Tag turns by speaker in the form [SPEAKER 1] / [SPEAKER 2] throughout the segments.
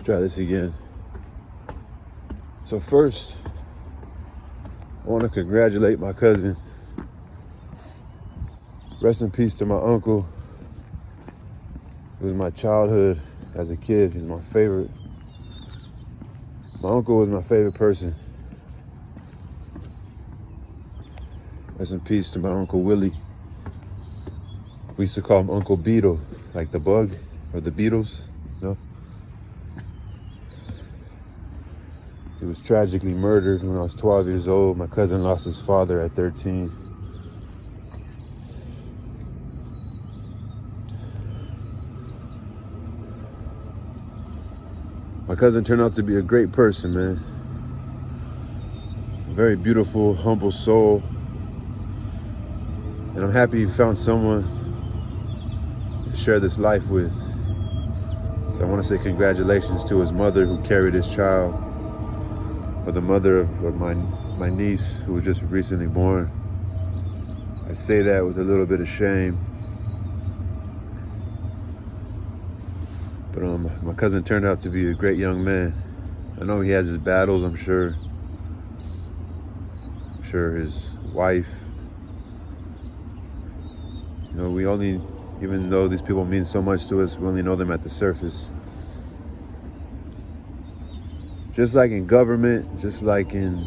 [SPEAKER 1] try this again. So first, I want to congratulate my cousin. Rest in peace to my uncle. It was my childhood as a kid. He's my favorite. My uncle was my favorite person. Rest in peace to my Uncle Willie. We used to call him Uncle Beetle, like the bug or the Beatles, you know? He was tragically murdered when I was 12 years old. My cousin lost his father at 13. My cousin turned out to be a great person, man. A very beautiful, humble soul. And I'm happy he found someone to share this life with. So I want to say congratulations to his mother who carried his child, or the mother of my niece who was just recently born. I say that with a little bit of shame. But my cousin turned out to be a great young man. I know he has his battles, I'm sure. I'm sure his wife. You know, we only, even though these people mean so much to us, we only know them at the surface. Just like in government, just like in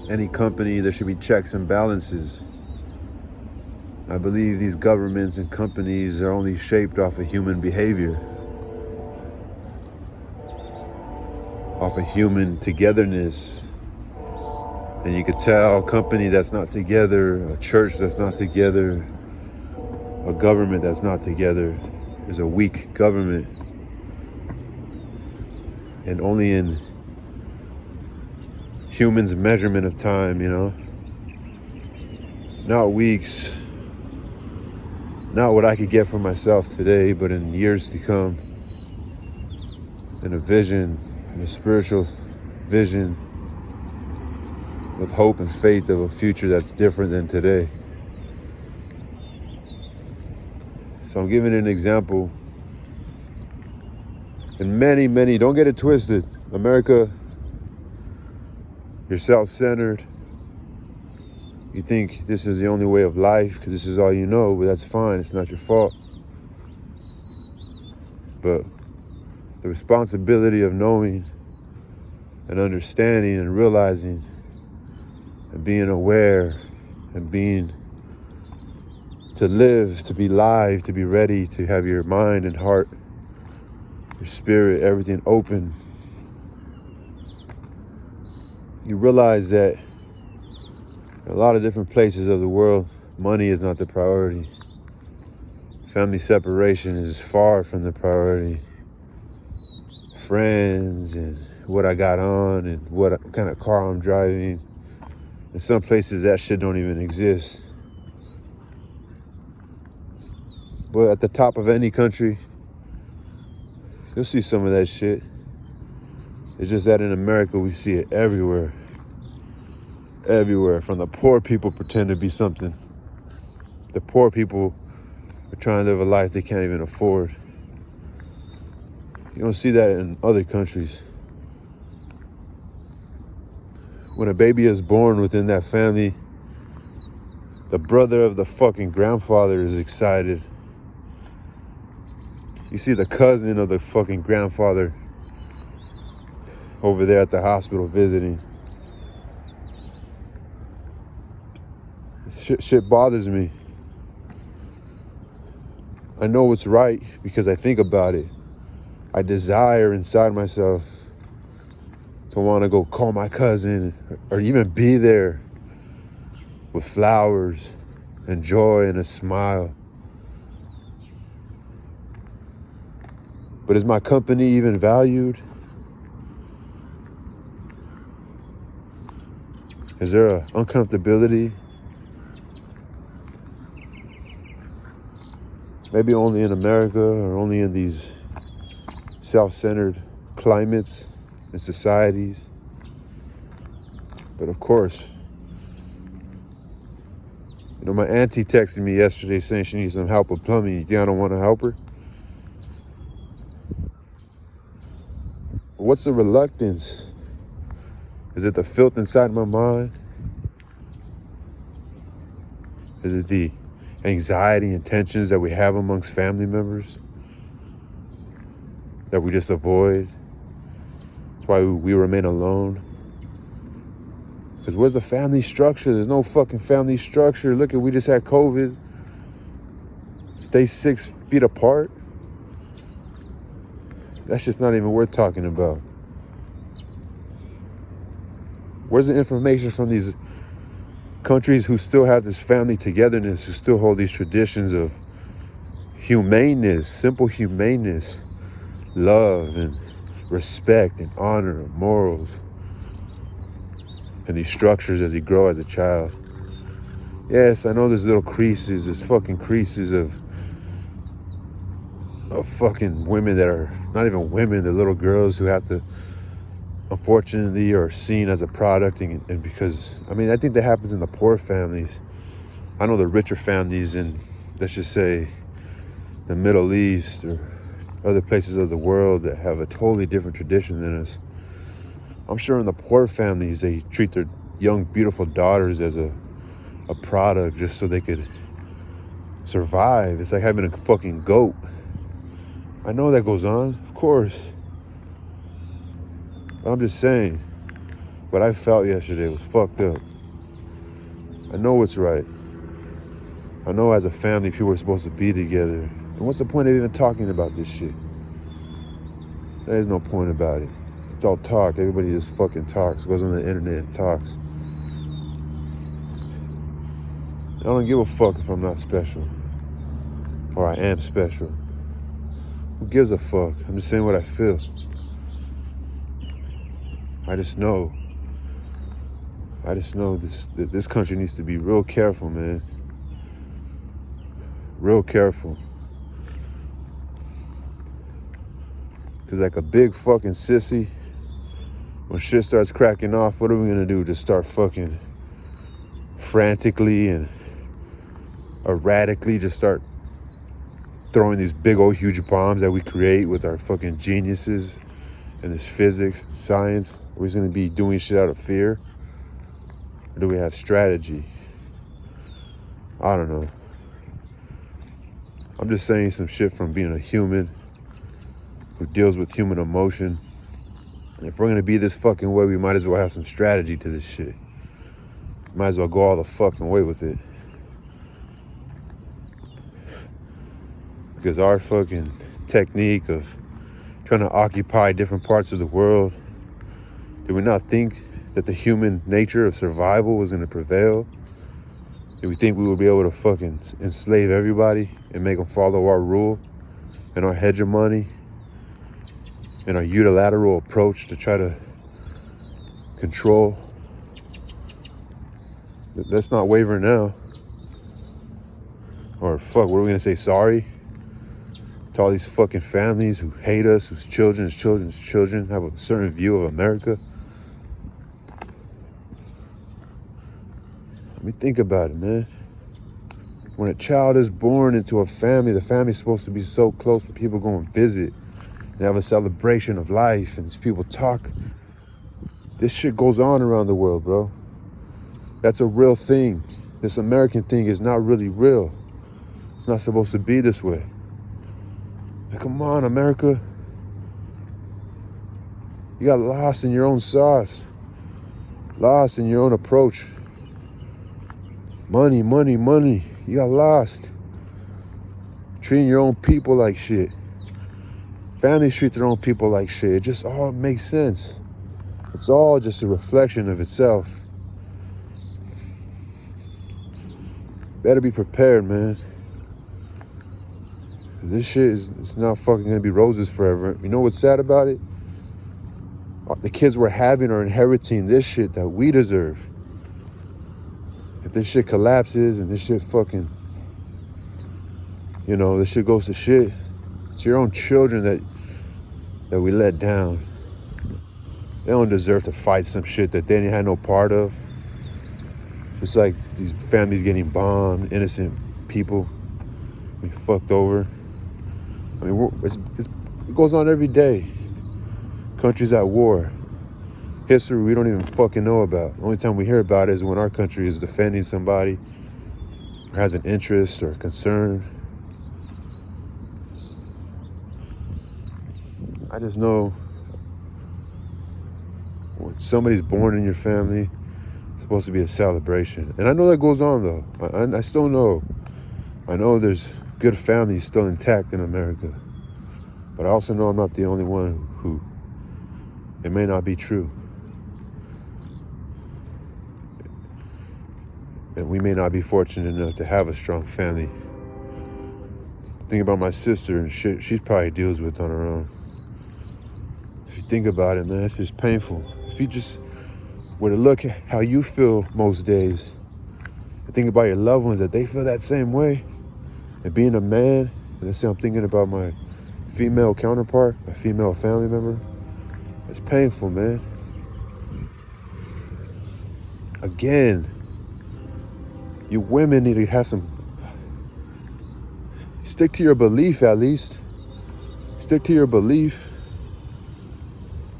[SPEAKER 1] any company, there should be checks and balances. I believe these governments and companies are only shaped off of human behavior, off of human togetherness. And you could tell a company that's not together, a church that's not together, a government that's not together is a weak government. And only in humans' measurement of time, you know? Not weeks, not what I could get for myself today, but in years to come. In a vision, in a spiritual vision, with hope and faith of a future that's different than today. So I'm giving an example. And many, don't get it twisted. America, you're self-centered. You think this is the only way of life because this is all you know, but that's fine. It's not your fault. But the responsibility of knowing and understanding and realizing and being aware and being to live, to be live, to be ready, to have your mind and heart, your spirit, everything open. You realize that in a lot of different places of the world, money is not the priority. Family separation is far from the priority. Friends and what I got on and what kind of car I'm driving. In some places that shit don't even exist. But at the top of any country, you'll see some of that shit. It's just that in America, we see it everywhere. Everywhere. From the poor people pretend to be something. The poor people are trying to live a life they can't even afford. You don't see that in other countries. When a baby is born within that family, the brother of the fucking grandfather is excited. You see the cousin of the fucking grandfather over there at the hospital visiting. Shit bothers me. I know what's right because I think about it. I desire inside myself to want to go call my cousin or even be there with flowers and joy and a smile. But is my company even valued? Is there an uncomfortability? Maybe only in America or only in these self-centered climates and societies. But of course, you know, my auntie texted me yesterday saying she needs some help with plumbing. You think I don't want to help her? What's the reluctance? Is it the filth inside my mind? Is it the anxiety and tensions that we have amongst family members that we just avoid? That's why we remain alone. Because where's the family structure? There's no fucking family structure. Look at, we just had COVID. Stay 6 feet apart. That's just not even worth talking about. Where's the information from these countries who still have this family togetherness, who still hold these traditions of humaneness, simple humaneness, love and respect and honor and morals, and these structures as you grow as a child? Yes, I know there's little creases, there's fucking creases of fucking women that are not even women, they're little girls who have to, unfortunately, are seen as a product, and because, I mean, I think that happens in the poor families. I know the richer families in, let's just say, the Middle East or other places of the world that have a totally different tradition than us. I'm sure in the poor families, they treat their young, beautiful daughters as a product just so they could survive. It's like having a fucking goat. I know that goes on, of course. But I'm just saying, what I felt yesterday was fucked up. I know what's right. I know as a family, people are supposed to be together. And what's the point of even talking about this shit? There's no point about it. It's all talk. Everybody just fucking talks, goes on the internet and talks. I don't give a fuck if I'm not special. Or I am special. Who gives a fuck? I'm just saying what I feel. I just know this country needs to be real careful, man. Real careful. Because like a big fucking sissy, when shit starts cracking off, what are we gonna do? Just start fucking frantically and erratically just start throwing these big old huge bombs that we create with our fucking geniuses and this physics, science? Are we just gonna be doing shit out of fear? Or do we have strategy? I don't know. I'm just saying some shit from being a human who deals with human emotion. And if we're gonna be this fucking way, we might as well have some strategy to this shit. Might as well go all the fucking way with it. Because our fucking technique of trying to occupy different parts of the world, did we not think that the human nature of survival was going to prevail? Did we think we would be able to fucking enslave everybody and make them follow our rule and our hegemony and our unilateral approach to try to control? Let's not waver now. Or fuck, what are we going to say, sorry? To all these fucking families who hate us, whose children's children have a certain view of America. Let me think about it, man. When a child is born into a family, the family's supposed to be so close when people go and visit. They have a celebration of life and these people talk. This shit goes on around the world, bro. That's a real thing. This American thing is not really real. It's not supposed to be this way. Like, come on, America. You got lost in your own sauce. Lost in your own approach. Money, money, money. You got lost. Treating your own people like shit. Families treat their own people like shit. It just all makes sense. It's all just a reflection of itself. Better be prepared, man. This shit it's not fucking gonna be roses forever. You know what's sad about it? The kids we're having are inheriting this shit that we deserve. If this shit collapses and this shit fucking, this shit goes to shit, it's your own children that we let down. They don't deserve to fight some shit that they had no part of. Just like these families getting bombed, innocent people being fucked over. I mean, it goes on every day. Countries at war. History we don't even fucking know about. The only time we hear about it is when our country is defending somebody or has an interest or concern. I just know when somebody's born in your family, it's supposed to be a celebration. And I know that goes on though. I still know. I know there's good families still intact in America. But I also know I'm not the only one who it may not be true. And we may not be fortunate enough to have a strong family. Think about my sister and shit she probably deals with on her own. If you think about it, man, it's just painful. If you just were to look at how you feel most days and think about your loved ones, that they feel that same way. And being a man, and let's say I'm thinking about my female counterpart, my female family member, it's painful, man. Again, you women need to have stick to your belief at least. Stick to your belief.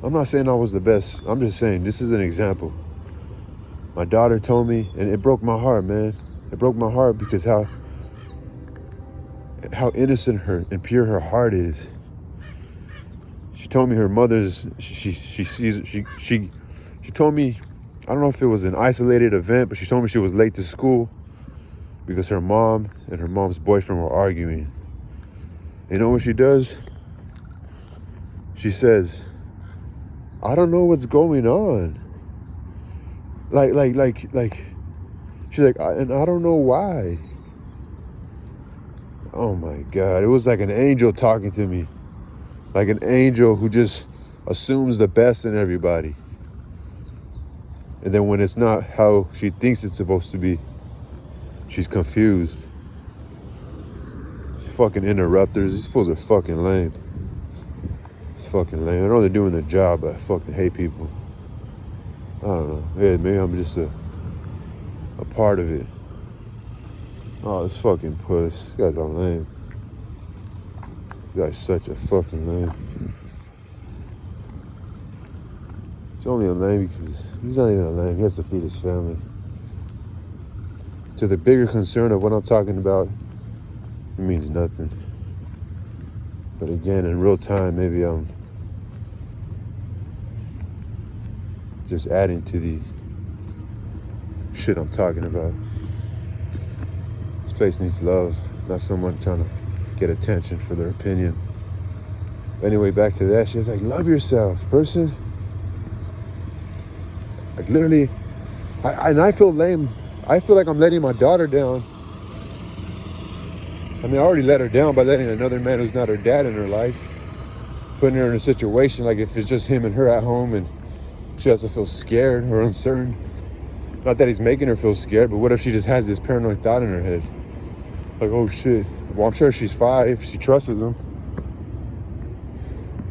[SPEAKER 1] I'm not saying I was the best. I'm just saying this is an example. My daughter told me, and it broke my heart, man. It broke my heart because how innocent and pure her heart is. She told me her mother's, she told me, I don't know if it was an isolated event, but she told me she was late to school because her mom and her mom's boyfriend were arguing. You know what she does? She says, I don't know what's going on. Like, she's like, and I don't know why. Oh my God, it was like an angel talking to me. Like an angel who just assumes the best in everybody. And then when it's not how she thinks it's supposed to be, she's confused. Fucking interrupters, these fools are fucking lame. It's fucking lame. I know they're doing their job, but I fucking hate people. I don't know. Yeah, maybe I'm just a part of it. Oh, this fucking puss. This guy's all lame. This guy's such a fucking lame. He's only a lame because he's not even a lame. He has to feed his family. To the bigger concern of what I'm talking about, it means nothing. But again, in real time, maybe I'm just adding to the shit I'm talking about. This place needs love, not someone trying to get attention for their opinion. But anyway, back to that. She's like, love yourself, person. Like literally, I feel lame. I feel like I'm letting my daughter down. I mean, I already let her down by letting another man who's not her dad in her life, putting her in a situation like if it's just him and her at home and she has to feel scared or uncertain. Not that he's making her feel scared, but what if she just has this paranoid thought in her head? Like, oh shit. Well, I'm sure she's 5. She trusts him.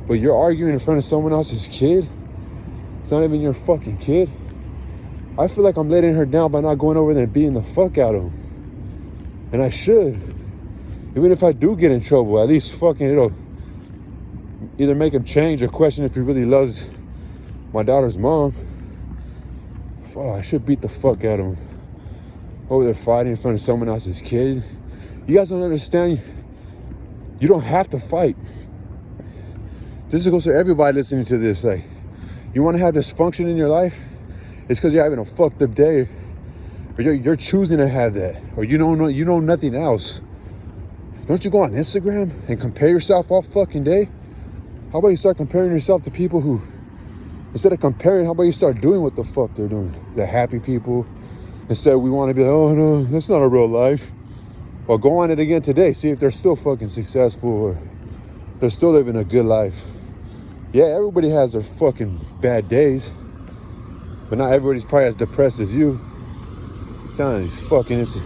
[SPEAKER 1] But you're arguing in front of someone else's kid? It's not even your fucking kid. I feel like I'm letting her down by not going over there and beating the fuck out of him. And I should. Even if I do get in trouble, at least fucking it'll either make him change or question if he really loves my daughter's mom. Fuck, I should beat the fuck out of him. Over there fighting in front of someone else's kid. You guys don't understand. You don't have to fight. This goes to everybody listening to this. Like, you want to have dysfunction in your life? It's because you're having a fucked up day, or you're choosing to have that, or you know nothing else. Don't you go on Instagram and compare yourself all fucking day? How about you start comparing yourself to people who, instead of comparing, how about you start doing what the fuck they're doing? The happy people. Instead, we want to be like, oh no, that's not a real life. Well, go on it again today. See if they're still fucking successful or they're still living a good life. Yeah, everybody has their fucking bad days, but not everybody's probably as depressed as you. I'm telling you,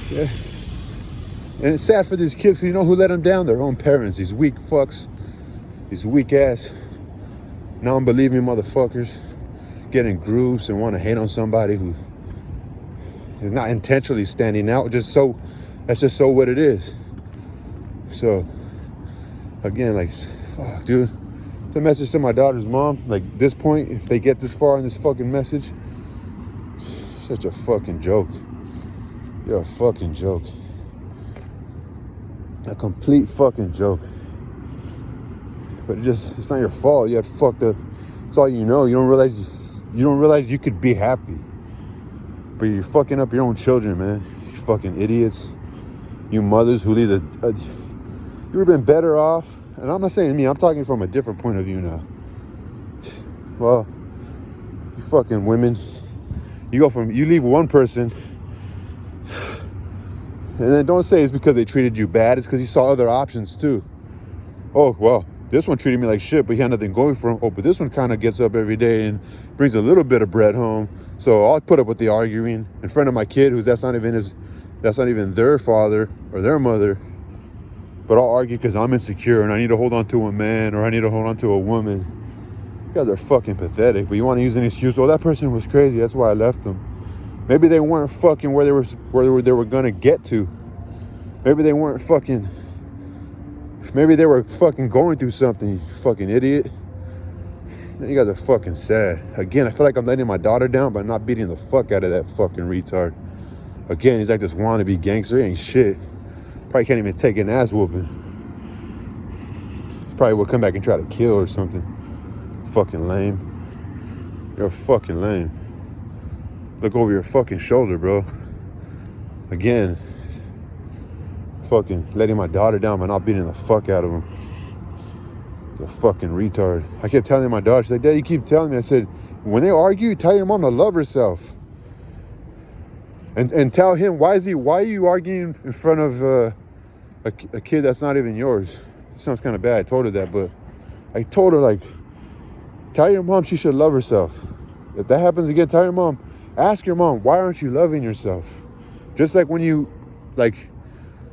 [SPEAKER 1] yeah. And it's sad for these kids, because you know who let them down? Their own parents. These weak fucks. These weak ass, non-believing motherfuckers get in groups and want to hate on somebody who is not intentionally standing out. That's just so what it is. So, again, like, Fuck, dude. It's a message to my daughter's mom. Like, this point, if they get this far in this fucking message, such a fucking joke. You're a fucking joke. A complete fucking joke. But it's not your fault. You had fucked up. It's all you know. You don't realize you could be happy. But you're fucking up your own children, man. You fucking idiots. You mothers who leave you would have been better off. And I'm not saying me, I'm talking from a different point of view now. Well, you fucking women. You leave one person, and then don't say it's because they treated you bad. It's because you saw other options too. Oh, well, this one treated me like shit, but he had nothing going for him. Oh, but this one kind of gets up every day and brings a little bit of bread home. So I'll put up with the arguing in front of my kid, that's not even their father or their mother. But I'll argue because I'm insecure and I need to hold on to a man or I need to hold on to a woman. You guys are fucking pathetic, but you want to use an excuse. Oh, that person was crazy. That's why I left them. Maybe they weren't fucking where they were gonna get to. Maybe they were fucking going through something. You fucking idiot. You guys are fucking sad. Again, I feel like I'm letting my daughter down by not beating the fuck out of that fucking retard. Again, he's like this wannabe gangster. He ain't shit. Probably can't even take an ass whooping. Probably will come back and try to kill or something. Fucking lame. You're fucking lame. Look over your fucking shoulder, bro. Again, fucking letting my daughter down by not beating the fuck out of him. He's a fucking retard. I kept telling my daughter, she's like, Dad, you keep telling me. I said, when they argue, tell your mom to love herself. And tell him, why are you arguing in front of a kid that's not even yours? It sounds kind of bad. I told her that, but I told her, like, tell your mom she should love herself. If that happens again, tell your mom, ask your mom, why aren't you loving yourself? Just like when you, like,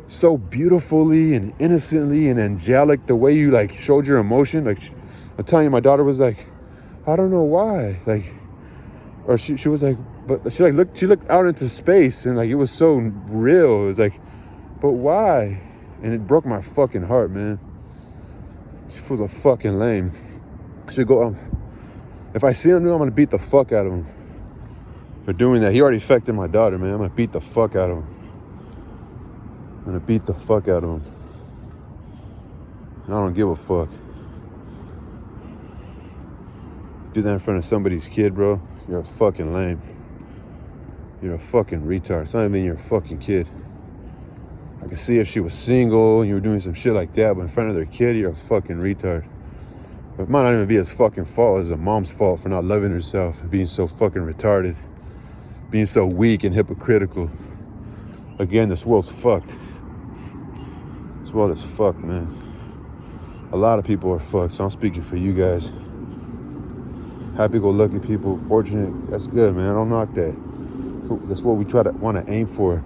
[SPEAKER 1] so beautifully and innocently and angelic, the way you, like, showed your emotion. Like, I'm telling you, my daughter was like, I don't know why. Like, or she was like, but she looked out into space and, like, it was so real. It was like, but why? And it broke my fucking heart, man. She was a fucking lame. Should go. If I see him, I'm gonna beat the fuck out of him for doing that. He already affected my daughter, man. I'm gonna beat the fuck out of him. I'm gonna beat the fuck out of him. And I don't give a fuck. Do that in front of somebody's kid, bro. You're a fucking lame. You're a fucking retard. It's not even your fucking kid. I could see if she was single and you were doing some shit like that, but in front of their kid, you're a fucking retard. But it might not even be his fucking fault. It's a mom's fault for not loving herself and being so fucking retarded. Being so weak and hypocritical. Again, this world's fucked. This world is fucked, man. A lot of people are fucked, so I'm speaking for you guys. Happy-go-lucky people, fortunate, that's good, man. I don't knock that. That's what we want to aim for.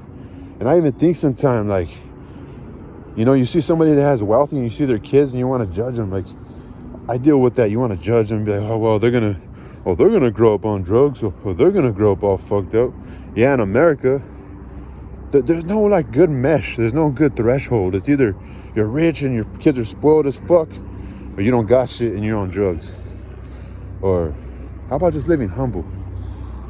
[SPEAKER 1] And I even think sometimes, like, you know, you see somebody that has wealth and you see their kids and you want to judge them. Like, I deal with that. You want to judge them and be like, oh, well, they're gonna grow up on drugs, or they're gonna grow up all fucked up. Yeah, in America, there's no, like, good mesh. There's no good threshold. It's either you're rich and your kids are spoiled as fuck, or you don't got shit and you're on drugs. Or how about just living humble?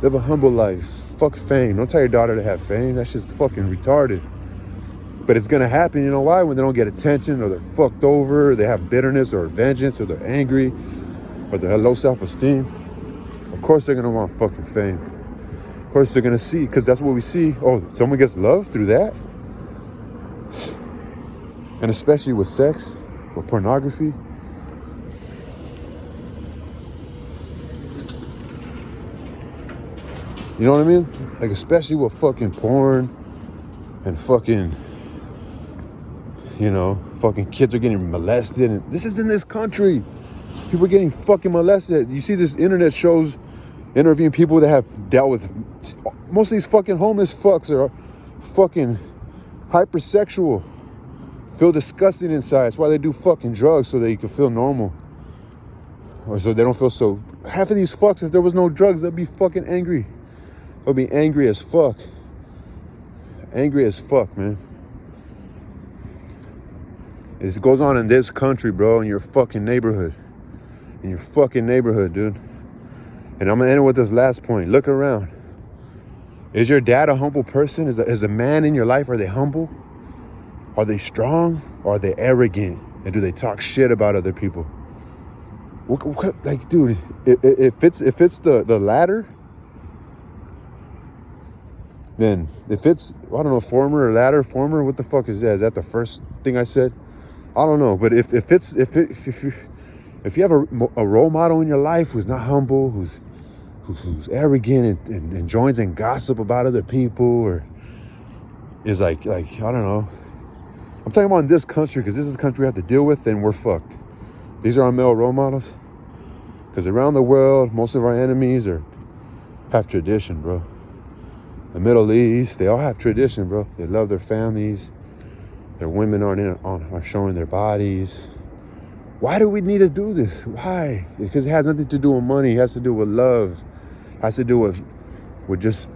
[SPEAKER 1] Live a humble life. Fuck fame. Don't tell your daughter to have fame. That's just fucking retarded. But it's gonna happen, you know why? When they don't get attention, or they're fucked over, or they have bitterness or vengeance, or they're angry, or they have low self-esteem. Of course they're gonna want fucking fame. Of course they're gonna see, because that's what we see. Oh, someone gets love through that? And especially with sex or pornography. You know what I mean? Like, especially with fucking porn and fucking, you know, fucking kids are getting molested. And this is in this country. People are getting fucking molested. You see this internet shows interviewing people that have dealt with, most of these fucking homeless fucks are fucking hypersexual. Feel disgusting inside. That's why they do fucking drugs, so they can feel normal. Or so they don't feel so. Half of these fucks, if there was no drugs, they'd be fucking angry. They'll be angry as fuck. Angry as fuck, man. This goes on in this country, bro, in your fucking neighborhood. In your fucking neighborhood, dude. And I'm gonna end with this last point. Look around. Is your dad a humble person? Is a man in your life, are they humble? Are they strong? Or are they arrogant? And do they talk shit about other people? Like, dude, if it's the latter, then if it's, I don't know, former or latter, former, what the fuck is that? Is that the first thing I said? I don't know. But if you have a role model in your life who's not humble, who's arrogant and joins in gossip about other people, or is like I don't know. I'm talking about in this country, because this is the country we have to deal with, and we're fucked. These are our male role models. Because around the world, most of our enemies have tradition, bro. The Middle East, they all have tradition, bro. They love their families. Their women aren't showing their bodies. Why do we need to do this? Why? Because it has nothing to do with money. It has to do with love. It has to do with just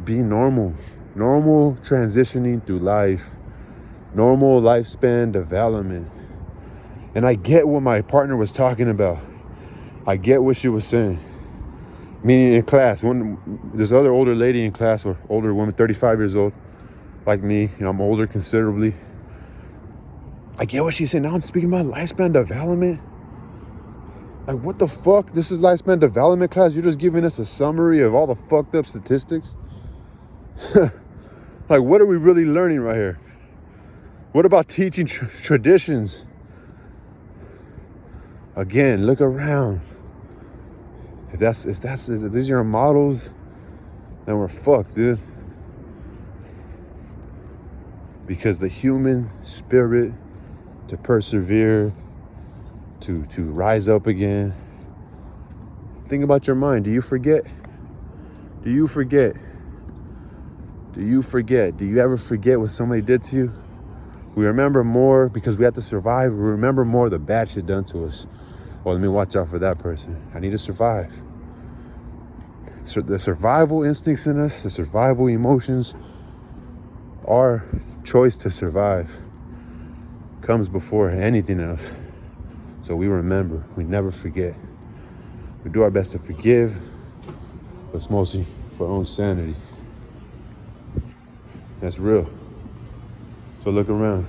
[SPEAKER 1] being normal. Normal transitioning through life. Normal lifespan development. And I get what my partner was talking about. I get what she was saying. Meaning in class, this other older lady in class, or older woman, 35 years old, like me, I'm older considerably. I get what she's saying. Now I'm speaking about lifespan development. Like, what the fuck? This is lifespan development class? You're just giving us a summary of all the fucked up statistics? Like, what are we really learning right here? What about teaching traditions? Again, look around. If these are your models, then we're fucked, dude. Because the human spirit to persevere, to rise up again. Think about your mind. Do you forget? Do you forget? Do you forget? Do you ever forget what somebody did to you? We remember more because we have to survive. We remember more of the bad shit done to us. Well, let me watch out for that person. I need to survive. So the survival instincts in us, the survival emotions, our choice to survive comes before anything else. So we remember. We never forget. We do our best to forgive, but it's mostly for our own sanity. That's real. So look around.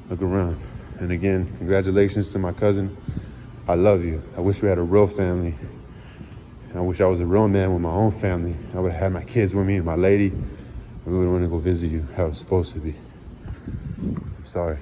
[SPEAKER 1] Look around. And again, congratulations to my cousin. I love you. I wish we had a real family. I wish I was a real man with my own family. I would have had my kids with me and my lady. And we would want to go visit you how it's supposed to be. I'm sorry.